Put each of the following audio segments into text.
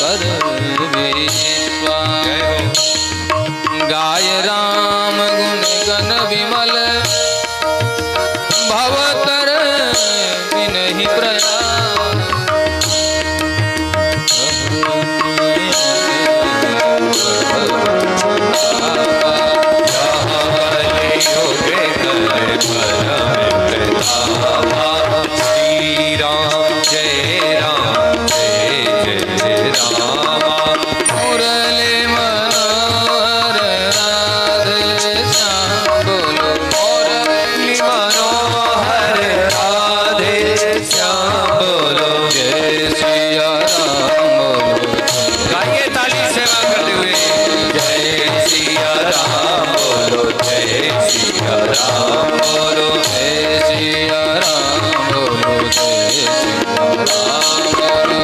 कर विश्वास। गाय राम गुण गण विमल भवतर विनहि प्रयास। श्री राम जय राम जय जय राम। मुरली मनोहर राधे श्याम बोलो। मुरली मनोहर राधे श्याम बोलो। जय सिया राम बोलो। गाइए ताली सेवा करते हुए। जय सिया राम बोलो। जय सिया राम बोलो। जय सिया राम बोलो।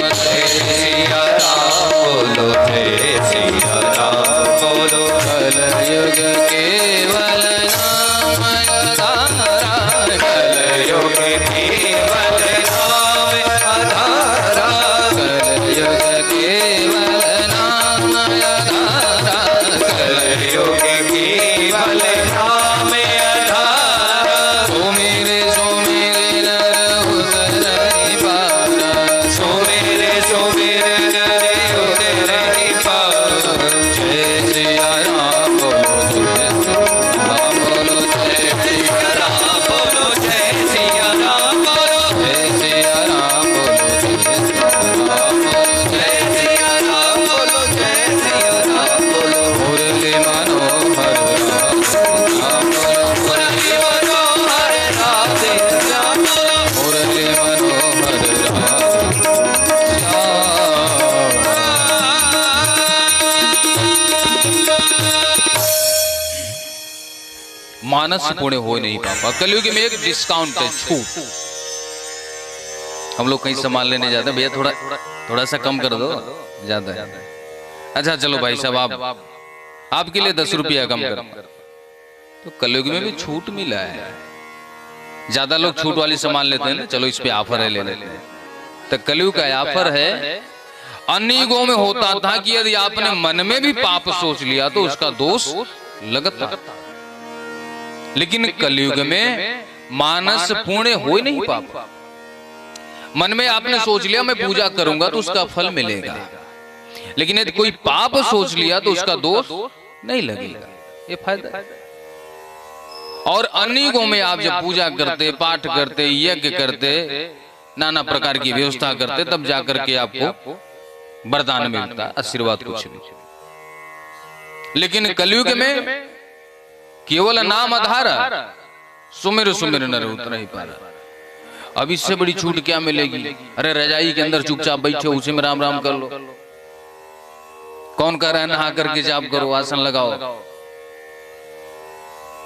जय सिया राम बोलो। जय सिया राम बोलो। कलयुग केवल नाम आधारा। कलयुग केवल नाम आधारा। कलयुग केवल नाम आधारा। कलयुग केवल नाम आधारा। सो मेरे नर उतर पारा। सो मेरे नर उतर पारा। जय सिया राम बोलो। जय सिया राम बोलो। जय सिया राम बोलो। जय सिया राम बोलो। जय सिया राम बोलो। जय सिया राम बोलो। मुरली मनोहर राम बोलो। मुरली मनोहर राधे श्याम बोलो। मुरली मनोहर राम मानस पुण्य हो नहीं पापा। कलयुग में एक डिस्काउंट है, छूट। हम लोग कहीं सामान लेने जाते हैं, भैया थोड़ा सा कम कर दो, ज्यादा है। अच्छा चलो भाई साहब, आपके लिए 10 रुपया कम कर। तो कलयुग में भी छूट मिला है। ज्यादा लोग छूट वाली सामान लेते हैं ना, चलो इस पे ऑफर है ले लेते हैं। तो कलयुग का ऑफर है। अन्य युगों में होता था कि यदि आपने मन में भी पाप सोच लिया तो उसका दोष लगता, लेकिन कलयुग में मानस पुण्य हो ही नहीं पाप। मन में आपने सोच लिया मैं पूजा करूंगा तो उसका फल मिलेगा, लेकिन यदि कोई पाप सोच लिया तो उसका दोष नहीं लगेगा। ये फायदा है। और अन्य युगों में आप जब पूजा करते, पाठ करते, यज्ञ करते, नाना प्रकार की व्यवस्था करते, तब जाकर के आपको वरदान मिलता, आशीर्वाद कुछ भी। लेकिन कलयुग में केवल नाम आधारा। सुमिर सुमिर नर उतर ही पारा। अब इससे बड़ी छूट क्या मिलेगी? अरे रजाई के अंदर चुपचाप बैठो, उसी में राम राम कर लो। कौन कह रहा है नहा करके जाप करो, आसन लगाओ?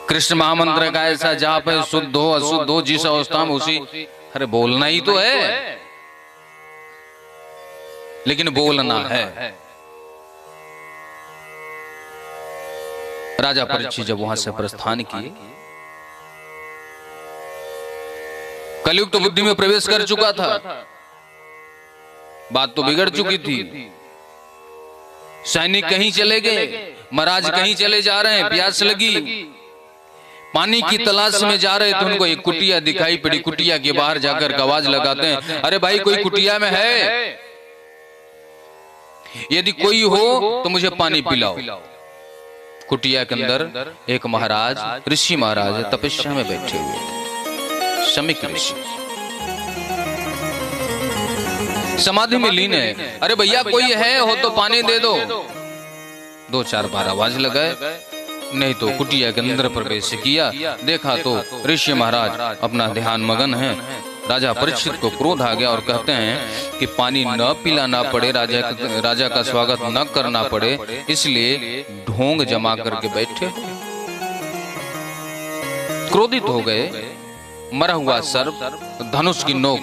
कृष्ण महामंत्र का ऐसा जाप है, शुद्ध हो अशुद्ध हो जिस अवस्था में उसी। अरे बोलना ही तो है, लेकिन बोलना है। राजा परीक्षित जब वहां से प्रस्थान किए, कलयुग तो बुद्धि में प्रवेश कर चुका था, बात तो बिगड़ चुकी थी। सैनिक कहीं चले गए, महाराज कहीं चले जा रहे हैं, प्यास लगी, पानी की तलाश में जा रहे थे। उनको एक कुटिया दिखाई पड़ी। कुटिया के बाहर जाकर आवाज लगाते हैं, अरे भाई कोई कुटिया में है? यदि कोई हो तो मुझे पानी पिलाओ। कुटिया के अंदर एक महाराज, ऋषि महाराज तपस्या में बैठे हुए थे। शमीक ऋषि समाधि में लीन है। अरे भैया कोई है हो तो पानी दे दो। 2-4 बार आवाज लगाए, नहीं तो कुटिया के अंदर प्रवेश किया। देखा तो ऋषि महाराज अपना ध्यान मगन है। राजा परीक्षित को क्रोध आ गया और कहते हैं कि पानी न पिलाना पड़े, राजा का स्वागत न करना पड़े, इसलिए ढोंग जमा करके बैठे। क्रोधित हो गए। मरा हुआ सर्प धनुष की नोक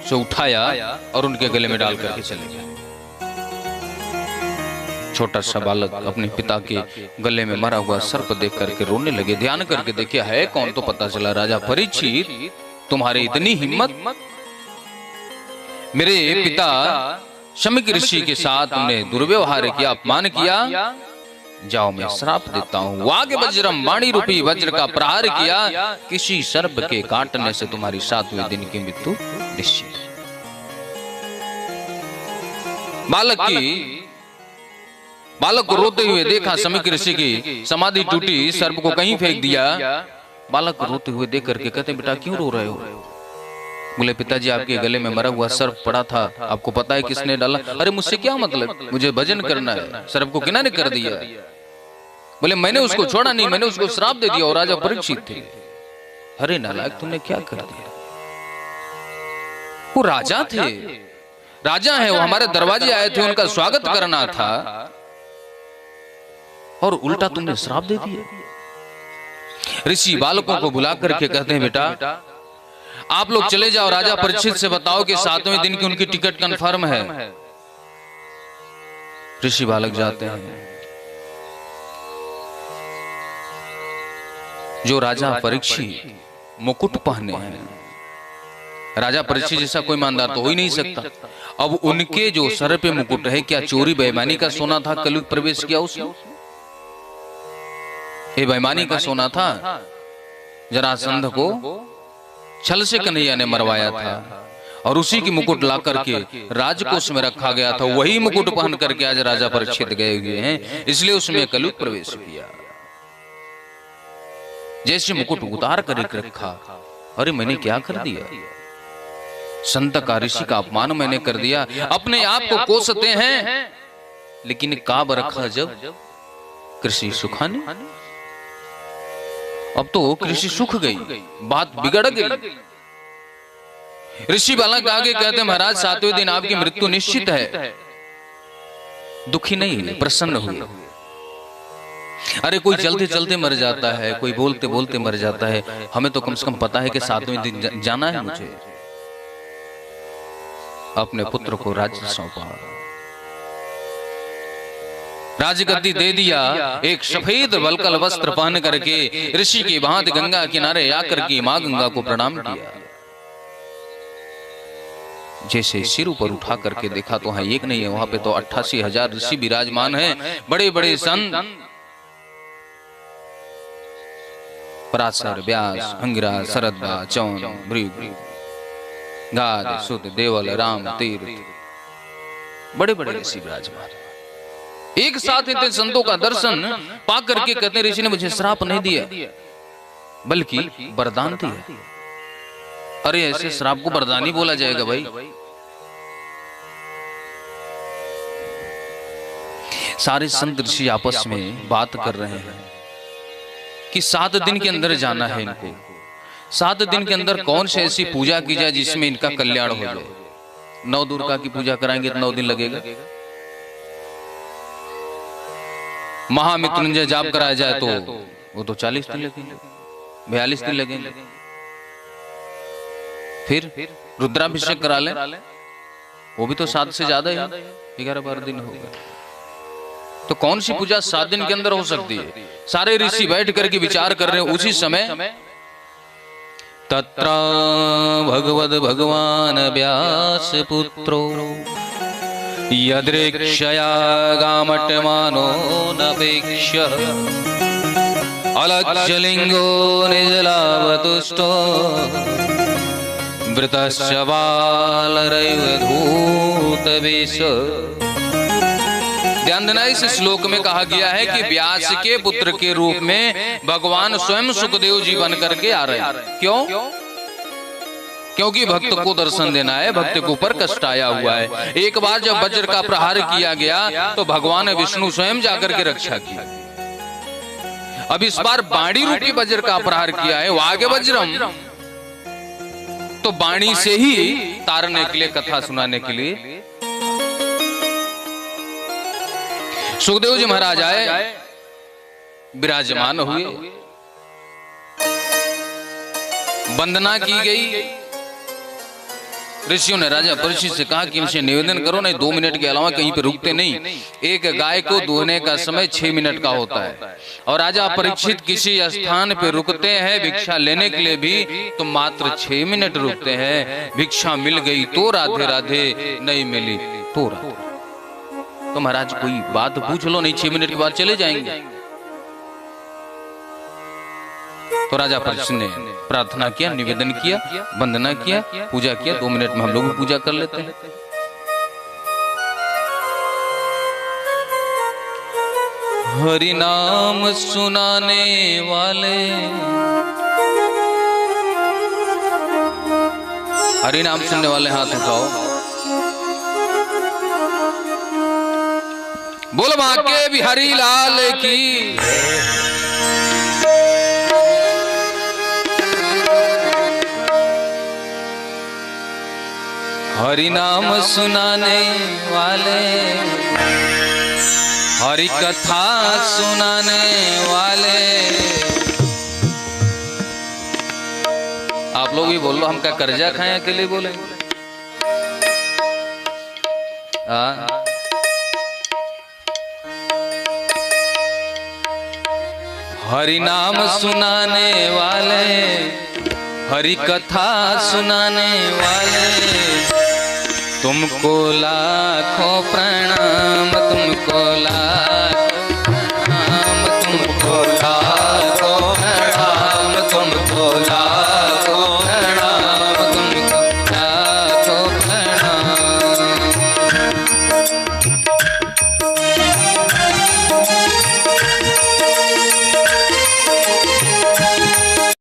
से उठाया और उनके गले में डाल करके चले गए। छोटा सा बालक अपने पिता के गले में मरा हुआ सर्प देख करके रोने लगे। ध्यान करके देखिए है कौन, तो पता चला राजा परीक्षित, तुम्हारी इतनी हिम्मत, मेरे पिता शमीक ऋषि के साथ तुमने दुर्व्यवहार किया, अपमान किया, जाओ मैं श्राप देता हूं। वाग वज्रम, वाणी रूपी वज्र का प्रहार किया, किसी सर्प के काटने से तुम्हारी 7वें दिन की मृत्यु निश्चित। बालक को रोते हुए देखा, शमीक ऋषि की समाधि टूटी, सर्प को कहीं फेंक दिया। बालक को रोते हुए देख करके कहते, बेटा क्यों रो रहे हो? बोले, पिताजी आपके गले में मरा हुआ सर्प पड़ा था, आपको पता है किसने डाला? अरे मुझसे क्या मतलब, मुझे भजन करना है। सर्प को किन्होंने कर दिया? बोले, मैंने उसको छोड़ा नहीं, मैंने उसको श्राप दे दिया और राजा परीक्षित थे। अरे नालायक, तुमने क्या कर दिया? वो राजा थे, राजा है, वो हमारे दरवाजे आए थे, उनका स्वागत करना था और उल्टा तुमने श्राप दे दिया। ऋषि बालकों को बुला करके कहते हैं, बेटा आप लोग चले जाओ, राजा परीक्षित से बताओ कि 7वें दिन की उनकी टिकट कंफर्म है। ऋषि बालक जाते हैं। जो राजा परीक्षित मुकुट पहने हैं, राजा परीक्षित जैसा कोई ईमानदार तो हो ही नहीं सकता। अब उनके जो सर पे मुकुट है, क्या चोरी बेईमानी का सोना था? कलयुग प्रवेश किया उसमें, ये बेईमानी का सोना था। जरासंध को छल से कन्हैया ने मरवाया था और उसी की मुकुट ला करके राजकोष में रखा गया था। वही मुकुट पहन करके आज राजा परीक्षित गए हुए हैं, इसलिए उसमें कलयुग प्रवेश किया। जैसे मुकुट उतार कर रखा, अरे मैंने क्या कर दिया? संत का, ऋषि का अपमान मैंने कर दिया। अपने आप को कोसते हैं, लेकिन काब रखा जब कृषि सुखाने। अब तो कृषि सुख गई, बात बिगड़ गई। ऋषि बालक आगे कहते, महाराज 7वें दिन आपकी मृत्यु निश्चित है। दुखी नहीं हुए, प्रसन्न हुए। अरे कोई चलते चलते मर जाता है, कोई बोलते बोलते मर जाता है, हमें तो कम से कम पता है कि 7वें दिन जाना है मुझे। अपने पुत्र को राज्य सौंपा, राजगद्दी दे दिया। एक सफेद वल्कल वस्त्र पहन करके ऋषि की भांति गंगा किनारे आकर के मां गंगा को प्रणाम किया। जैसे सिर ऊपर उठा करके देखा तो वहां एक नहीं है, वहां पे तो 88,000 ऋषि विराजमान हैं, बड़े बड़े संत, पराशर, व्यास, अंगिरा, सरद्दा, चौन, भृगु, गाद, सुत, देवल, राम, तीर्थ, बड़े बड़े ऋषि विराजमान। एक साथ इतने संतों का दर्शन पा करके कहते, ऋषि ने मुझे श्राप नहीं दिया बल्कि वरदान दिया। अरे ऐसे श्राप को वरदान ही बोला जाएगा भाई? सारे संत ऋषि आपस में बात कर रहे हैं कि 7 दिन के अंदर जाना है इनको। 7 दिन के अंदर कौन से ऐसी पूजा की जाए जिसमें इनका कल्याण हो जाए। 9 दुर्गा की पूजा कराएंगे तो 9 दिन लगेगा। महामृत्युंजय जाप कराया जाए तो वो तो 40 दिन लगेंगे, 42 दिन लगेंगे। फिर रुद्राभिषेक करा लें, वो भी तो 7 से ज्यादा है, 11-12 दिन हो गए। तो कौन सी पूजा 7 दिन के अंदर हो सकती है? सारे ऋषि बैठ करके विचार कर रहे हैं। उसी समय तत्र भगवद भगवान व्यास पुत्रो यदृक्षया गामटमानो नपेक्ष अलज्जलिंगो निजलावतुष्टो वृतश्च बालरैव धूतवेश। ध्यान देना, इस श्लोक में कहा गया है कि व्यास के पुत्र के रूप में भगवान स्वयं सुखदेव जी बन करके आ रहे हैं। क्यों? क्योंकि भक्त को दर्शन देना है, भक्त के ऊपर कष्ट आया हुआ है। एक बार जब वज्र का प्रहार किया गया तो भगवान विष्णु स्वयं जाकर के रक्षा की। अब इस बार बाणी रूपी वज्र का प्रहार किया है, वागे वज्रम, तो बाणी से ही तारने के लिए, कथा सुनाने के लिए सुखदेव जी महाराज आए, विराजमान हुए, वंदना की गई। ऋषियों ने राजा परीक्षित से कहा कि इनसे निवेदन करो, नहीं 2 मिनट के अलावा कहीं पे रुकते नहीं। एक गाय को दुहने का समय 6 मिनट का होता है और राजा परीक्षित किसी स्थान पे रुकते हैं भिक्षा लेने के लिए भी तो मात्र 6 मिनट रुकते हैं। भिक्षा मिल गई तो राधे राधे, नहीं मिली थोड़ा तो महाराज कोई बात पूछ लो, नहीं 6 मिनट के बाद चले जाएंगे। तो राजा परीक्षित ने प्रार्थना किया, निवेदन किया, वंदना किया, पूजा किया। 2 मिनट में हम लोग भी पूजा कर लेते हैं। हरि नाम सुनाने वाले, हरि नाम सुनने वाले हाथ उठाओ। बोलो बांके बिहारी लाल की। हरि नाम सुनाने वाले, हरि कथा सुनाने वाले, आप लोग भी बोल लो, हम क्या कर्जा खाएं अकेले बोले? हरि नाम सुनाने वाले, हरि कथा सुनाने वाले, तुमको लाखों प्रणाम